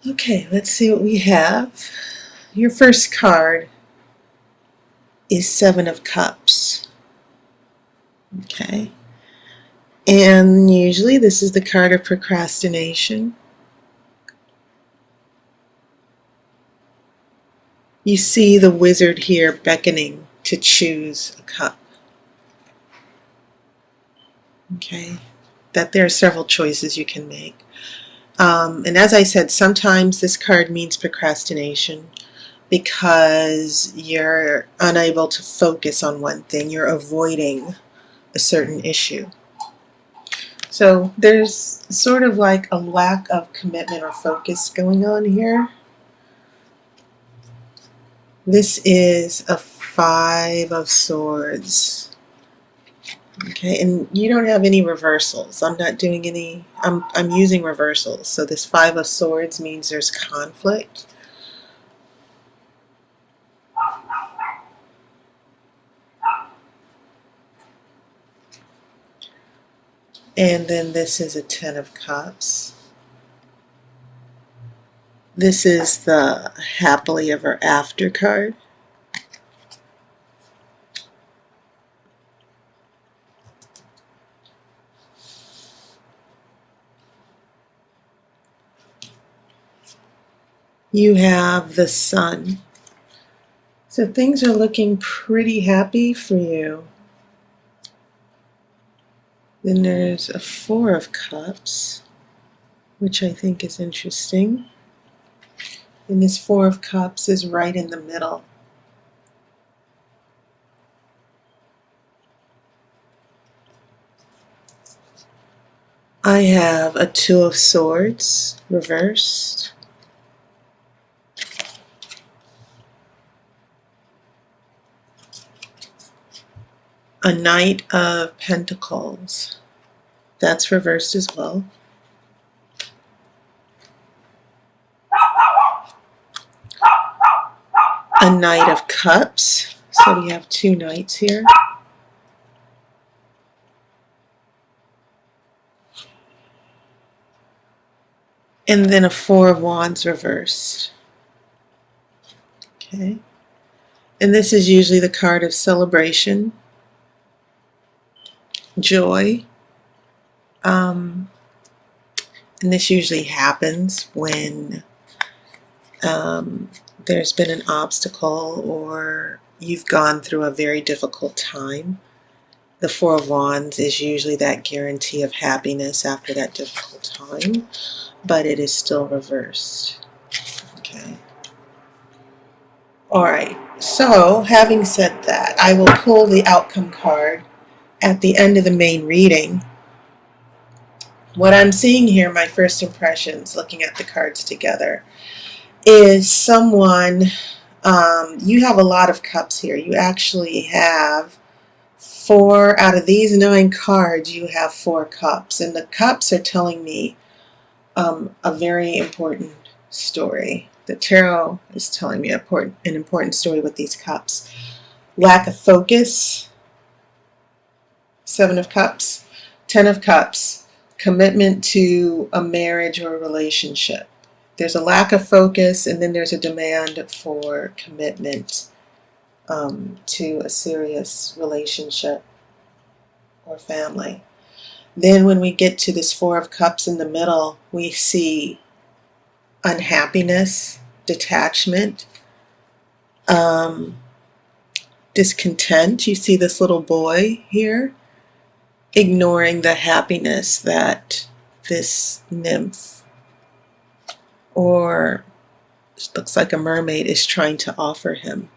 Okay, let's see what we have. Your first card is Seven of Cups. Okay. And usually this is the card of procrastination. You see the wizard here beckoning to choose a cup. Okay. That there are several choices you can make. And as I said, sometimes this card means procrastination because you're unable to focus on one thing. You're avoiding a certain issue. So there's sort of like a lack of commitment or focus going on here. This is a Five of Swords. Okay, and you don't have any reversals. I'm not doing any, I'm using reversals. So this Five of Swords means there's conflict. And then this is a Ten of Cups. This is the happily ever after card. You have the Sun. So things are looking pretty happy for you. Then there's a Four of Cups, which I think is interesting. And this Four of Cups is right in the middle. I have a Two of Swords reversed. A Knight of Pentacles. That's reversed as well. A Knight of Cups. So we have two knights here. And then a Four of Wands reversed. Okay. And this is usually the card of celebration, joy. And this usually happens when there's been an obstacle or you've gone through a very difficult time. The Four of Wands is usually that guarantee of happiness after that difficult time, but it is still reversed. Okay. All right. So, having said that, I will pull the outcome card at the end of the main reading. What I'm seeing here, my first impressions, looking at the cards together, is someone, you have a lot of cups here. You actually have four out of these 9 cards, you have 4 cups. And the cups are telling me a very important story. The tarot is telling me an important story with these cups. Lack of focus, 7 of Cups, 10 of Cups, commitment to a marriage or a relationship. There's a lack of focus, and then there's a demand for commitment to a serious relationship or family. Then when we get to this Four of Cups in the middle, we see unhappiness, detachment, discontent. You see this little boy here ignoring the happiness that this nymph, or it looks like a mermaid, is trying to offer him.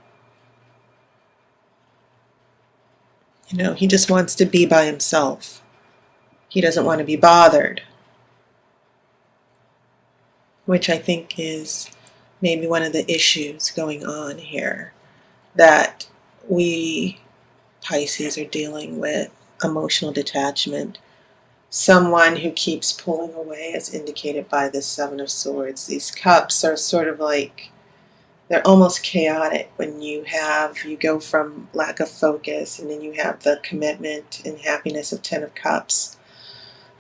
You know, he just wants to be by himself. He doesn't want to be bothered, which I think is maybe one of the issues going on here, that we Pisces are dealing with emotional detachment. Someone who keeps pulling away, as indicated by the Seven of Swords. These cups are sort of like, they're almost chaotic when you go from lack of focus, and then you have the commitment and happiness of 10 of Cups.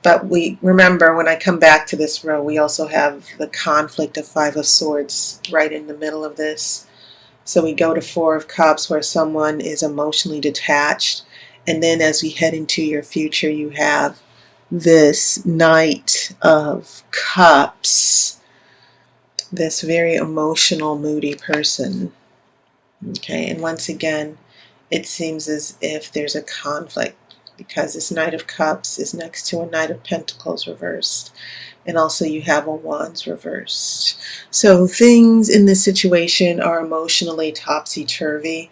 But we remember, when I come back to this row, we also have the conflict of Five of Swords right in the middle of this. So we go to Four of Cups, where someone is emotionally detached. And then as we head into your future, you have this Knight of Cups, this very emotional, moody person. Okay, and once again, it seems as if there's a conflict, because this Knight of Cups is next to a Knight of Pentacles reversed. And also you have a Wands reversed. So things in this situation are emotionally topsy-turvy.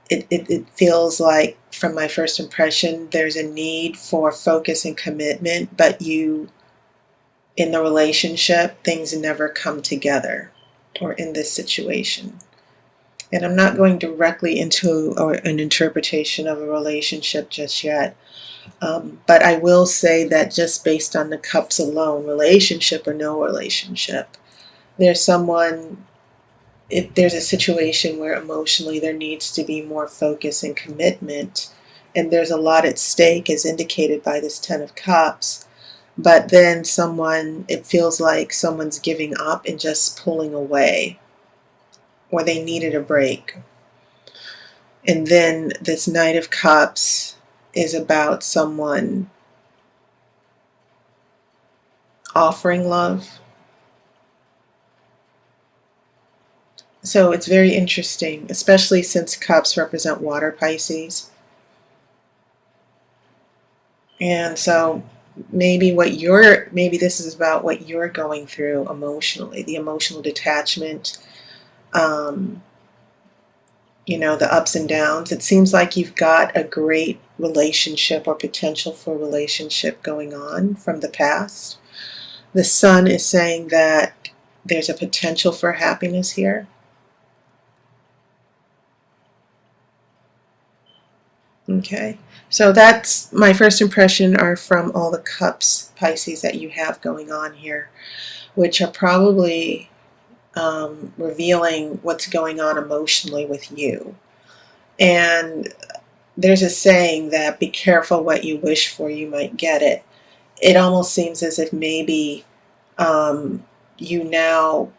It feels like, from my first impression, there's a need for focus and commitment, but in the relationship, things never come together, or in this situation. And I'm not going directly into an interpretation of a relationship just yet. But I will say that just based on the cups alone, relationship or no relationship, there's someone, if there's a situation where emotionally there needs to be more focus and commitment, and there's a lot at stake as indicated by this Ten of Cups, but then it feels like someone's giving up and just pulling away, or they needed a break. And then this Knight of Cups is about someone offering love. So it's very interesting, especially since cups represent water Pisces. And so maybe this is about what you're going through emotionally, the emotional detachment, the ups and downs. It seems like you've got a great relationship or potential for relationship going on from the past. The Sun is saying that there's a potential for happiness here. Okay, so that's my first impression are from all the cups, Pisces, that you have going on here, which are probably revealing what's going on emotionally with you. And there's a saying that be careful what you wish for, you might get it. It almost seems as if maybe you now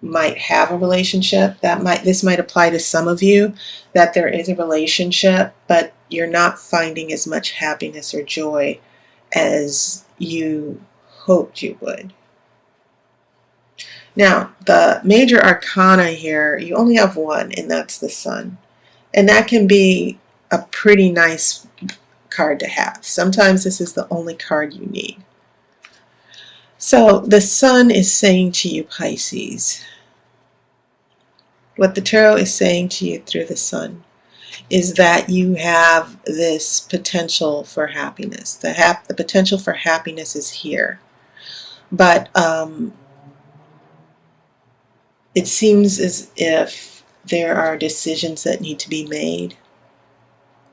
might have a relationship. This might apply to some of you, that there is a relationship, but you're not finding as much happiness or joy as you hoped you would. Now, the major arcana here, you only have one, and that's the Sun. And that can be a pretty nice card to have. Sometimes this is the only card you need. So the Sun is saying to you, Pisces, what the tarot is saying to you through the Sun is that you have this potential for happiness. The potential for happiness is here. But it seems as if there are decisions that need to be made,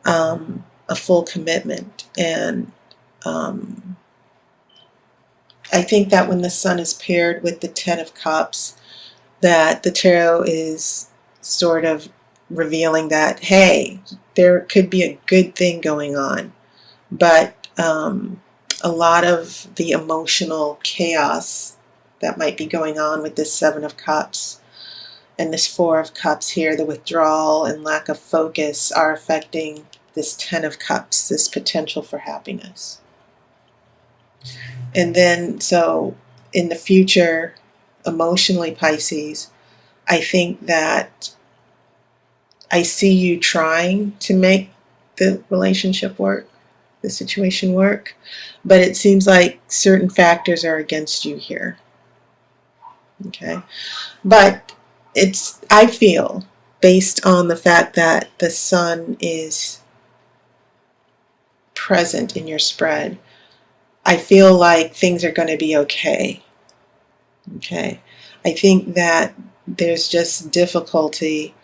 a full commitment. And I think that when the Sun is paired with the Ten of Cups, that the tarot is sort of revealing that, hey, there could be a good thing going on, but a lot of the emotional chaos that might be going on with this Seven of Cups and this Four of Cups here, the withdrawal and lack of focus, are affecting this Ten of Cups, this potential for happiness. And then, so in the future, emotionally, Pisces, I think that I see you trying to make the relationship work, the situation work, but it seems like certain factors are against you here. Okay, but I feel, based on the fact that the Sun is present in your spread, I feel like things are going to be okay. Okay, I think that there's just difficulty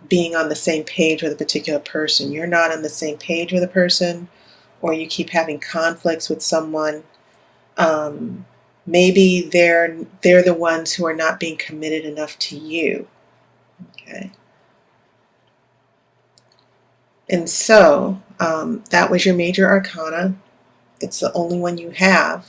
being on the same page with a particular person. You're not on the same page with a person, or you keep having conflicts with someone. Maybe they're the ones who are not being committed enough to you. Okay, and so that was your major arcana. It's the only one you have.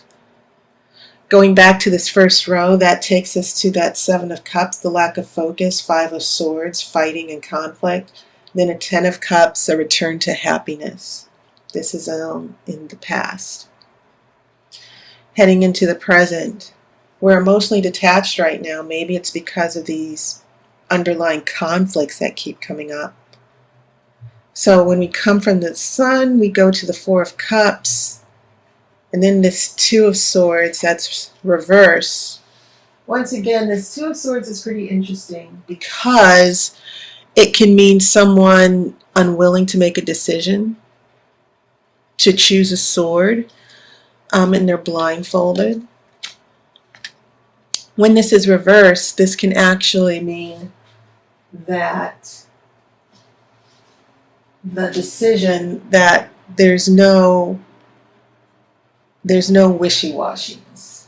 Going back to this first row, that takes us to that Seven of Cups, the lack of focus, Five of Swords, fighting and conflict. Then a Ten of Cups, a return to happiness. This is in the past. Heading into the present, we're emotionally detached right now. Maybe it's because of these underlying conflicts that keep coming up. So when we come from the Sun, we go to the Four of Cups, and then this Two of Swords, that's reverse. Once again, this Two of Swords is pretty interesting because it can mean someone unwilling to make a decision, to choose a sword, and they're blindfolded. When this is reversed, this can actually mean that the decision, that there's no wishy-washiness.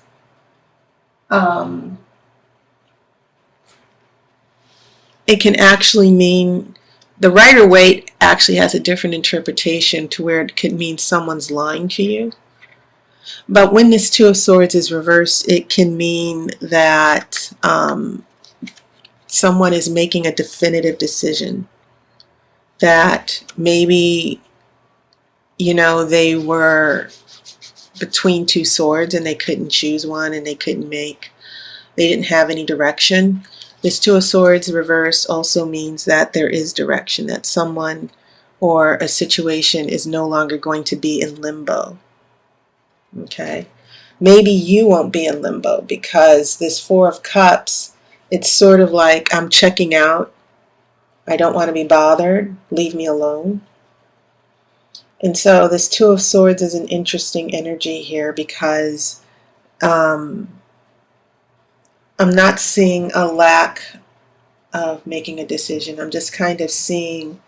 It can actually mean, the Rider-Waite actually has a different interpretation to where it could mean someone's lying to you. But when this Two of Swords is reversed, it can mean that someone is making a definitive decision. That maybe, they were between two swords and they couldn't choose one, and they didn't have any direction. This Two of Swords reversed also means that there is direction, that someone or a situation is no longer going to be in limbo. Okay, maybe you won't be in limbo because this Four of Cups, it's sort of like, I'm checking out. I don't want to be bothered. Leave me alone. And so this Two of Swords is an interesting energy here because I'm not seeing a lack of making a decision. I'm just kind of seeing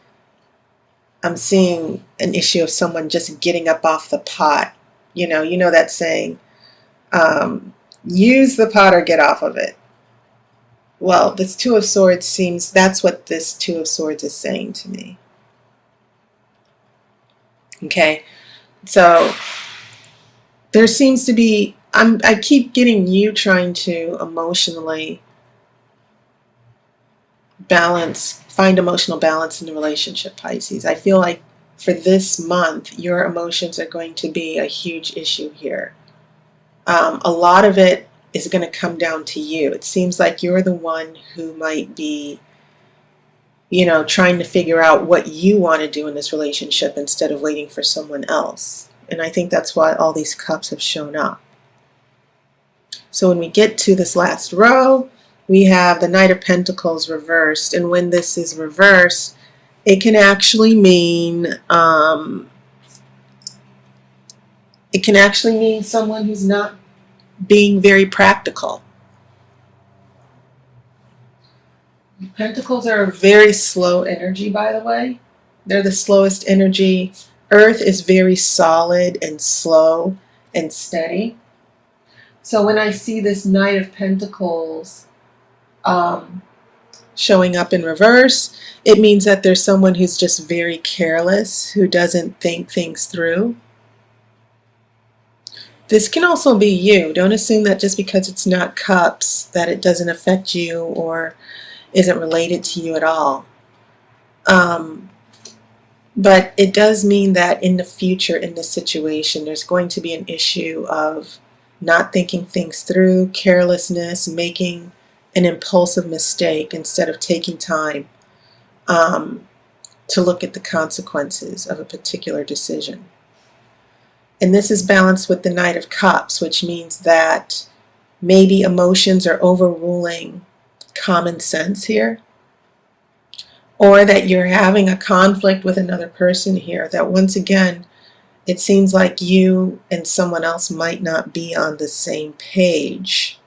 an issue of someone just getting up off the pot. You know that saying, use the pot or get off of it. Well, this Two of Swords seems, that's what this Two of Swords is saying to me. Okay, so there seems to be, I keep getting you trying to emotionally find emotional balance in the relationship, Pisces. I feel like for this month, your emotions are going to be a huge issue here. A lot of it is going to come down to you. It seems like you're the one who might be, trying to figure out what you want to do in this relationship instead of waiting for someone else. And I think that's why all these cups have shown up. So when we get to this last row, we have the Knight of Pentacles reversed. And when this is reversed, it can actually mean someone who's not being very practical. Pentacles are a very slow energy, by the way. They're the slowest energy. Earth is very solid and slow and steady. So when I see this Knight of Pentacles showing up in reverse, it means that there's someone who's just very careless, who doesn't think things through. This can also be you. Don't assume that just because it's not cups that it doesn't affect you or isn't related to you at all. But it does mean that in the future, in this situation, there's going to be an issue of not thinking things through, carelessness, making an impulsive mistake instead of taking time to look at the consequences of a particular decision. And this is balanced with the Knight of Cups, which means that maybe emotions are overruling common sense here, or that you're having a conflict with another person here, that once again, it seems like you and someone else might not be on the same page.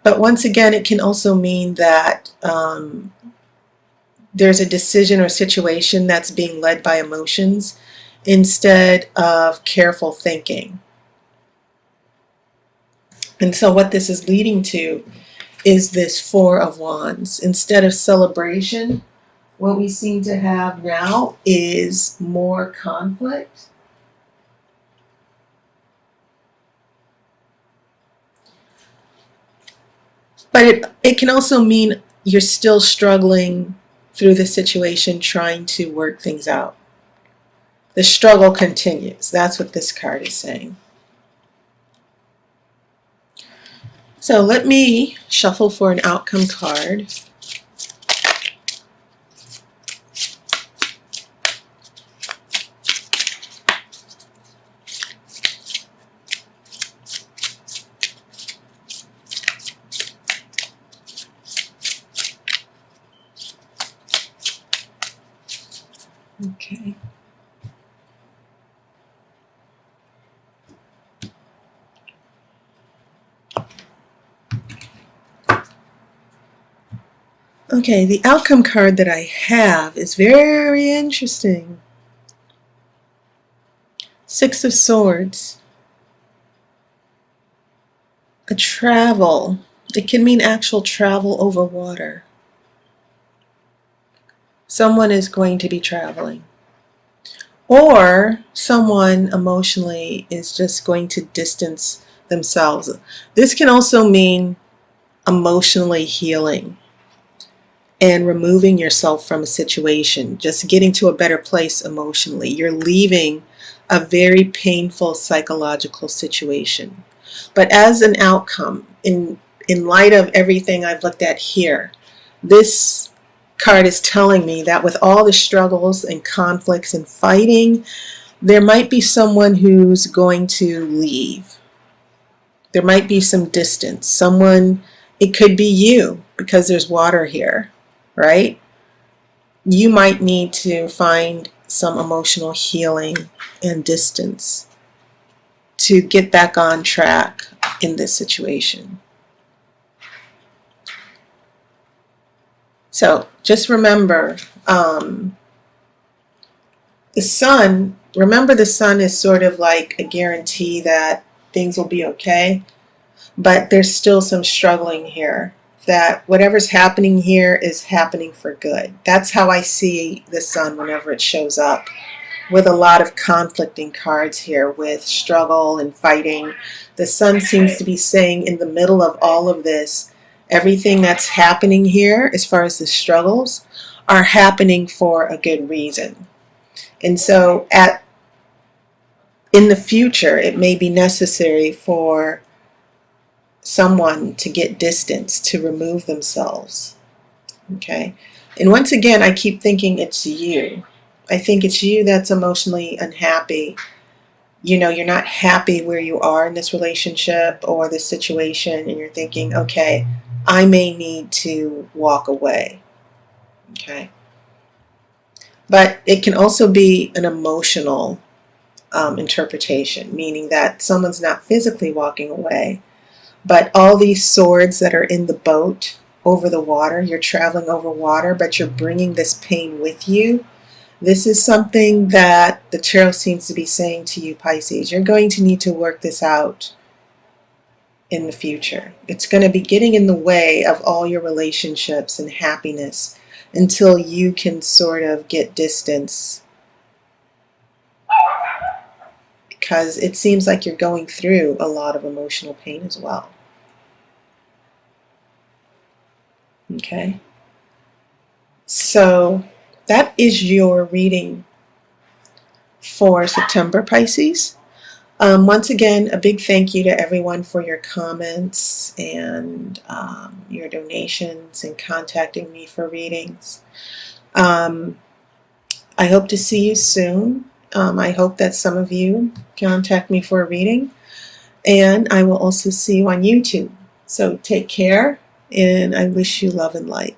But once again, it can also mean that there's a decision or situation that's being led by emotions instead of careful thinking. And so what this is leading to is this Four of Wands. Instead of celebration, what we seem to have now is more conflict. But it can also mean you're still struggling through the situation, trying to work things out. The struggle continues. That's what this card is saying. So let me shuffle for an outcome card. Okay. Okay, the outcome card that I have is very interesting. Six of Swords. A travel. It can mean actual travel over water. Someone is going to be traveling. Or someone emotionally is just going to distance themselves. This can also mean emotionally healing and removing yourself from a situation, just getting to a better place emotionally. You're leaving a very painful psychological situation. But as an outcome, in light of everything I've looked at here, this card is telling me that with all the struggles and conflicts and fighting, there might be someone who's going to leave. There might be some distance. Someone, it could be you, because there's water here, right? You might need to find some emotional healing and distance to get back on track in this situation. So just remember, the sun, remember the sun is sort of like a guarantee that things will be okay, but there's still some struggling here, that whatever's happening here is happening for good. That's how I see the sun whenever it shows up, with a lot of conflicting cards here with struggle and fighting. The sun seems to be saying in the middle of all of this, everything that's happening here as far as the struggles are happening for a good reason. And so in the future, it may be necessary for someone to get distance, to remove themselves. Okay? And once again, I keep thinking it's you. I think it's you that's emotionally unhappy. You know, you're not happy where you are in this relationship or this situation, and you're thinking, okay, I may need to walk away. Okay? But it can also be an emotional interpretation, meaning that someone's not physically walking away, but all these swords that are in the boat over the water, you're traveling over water, but you're bringing this pain with you. This is something that the tarot seems to be saying to you, Pisces. You're going to need to work this out in the future. It's going to be getting in the way of all your relationships and happiness until you can sort of get distance, because it seems like you're going through a lot of emotional pain as well. Okay? So that is your reading for September, Pisces. Once again, a big thank you to everyone for your comments and your donations and contacting me for readings. I hope to see you soon. I hope that some of you contact me for a reading, and I will also see you on YouTube. So take care, and I wish you love and light.